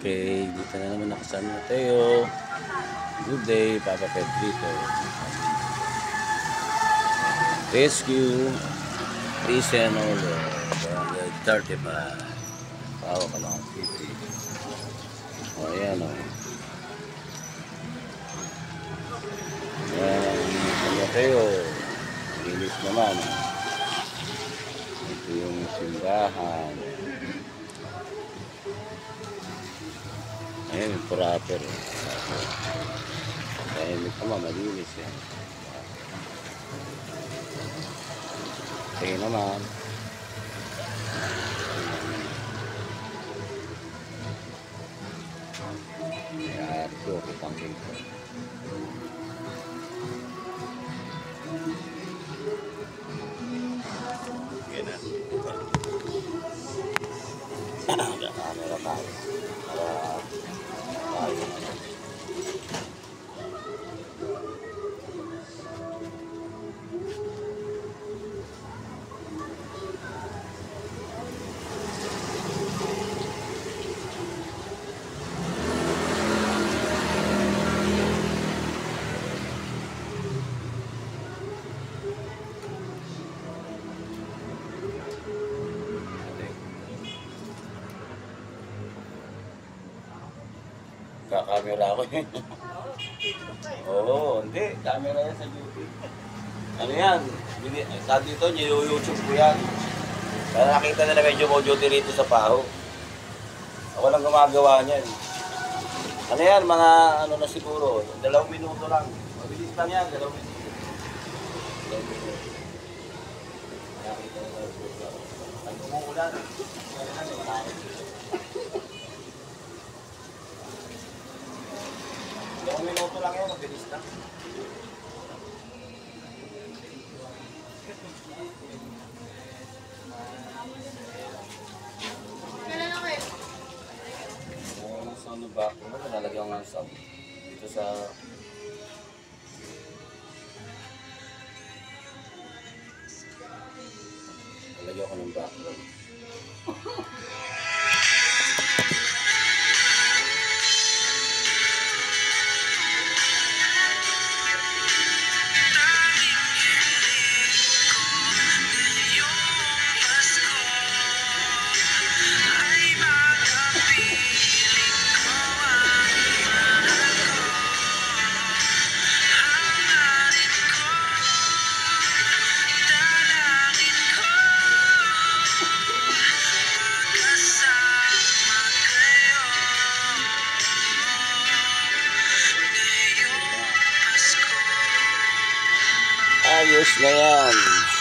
Okay, dito na naman nakasama na tayo. Good day, Papa Pedrito. Rescue, Rizanolo, 35. Pawa ka lang city. O, ayan o. Ayan, ano tayo? Linis naman. Ito yung simbahan. Ayan, yung proper. Tahimik naman, malinis yan. Ito naman. Ayan, ito, kitang-kita. Ayan na. Camera tayo. Kakamera ako eh. Oo, hindi. Camera yan sa duty. Ano yan? Sa dito, YouTube ko yan. Kaya nakita nila medyo mo duty rito sa Paho. Ako lang gumagawa niyan. Ano yan? Mga ano na siguro. 2 minuto lang. Mabilis lang yan. 2 minuto. 2 minuto. Nakita nila sa duty. Pag umuulan, Yung minuto lang yan, mabilis na. Kailan na kayo? Yung sound ng back, nalagyan ko ng sound. Dito sa... Nalagyan ko ng background. Ayos na yan.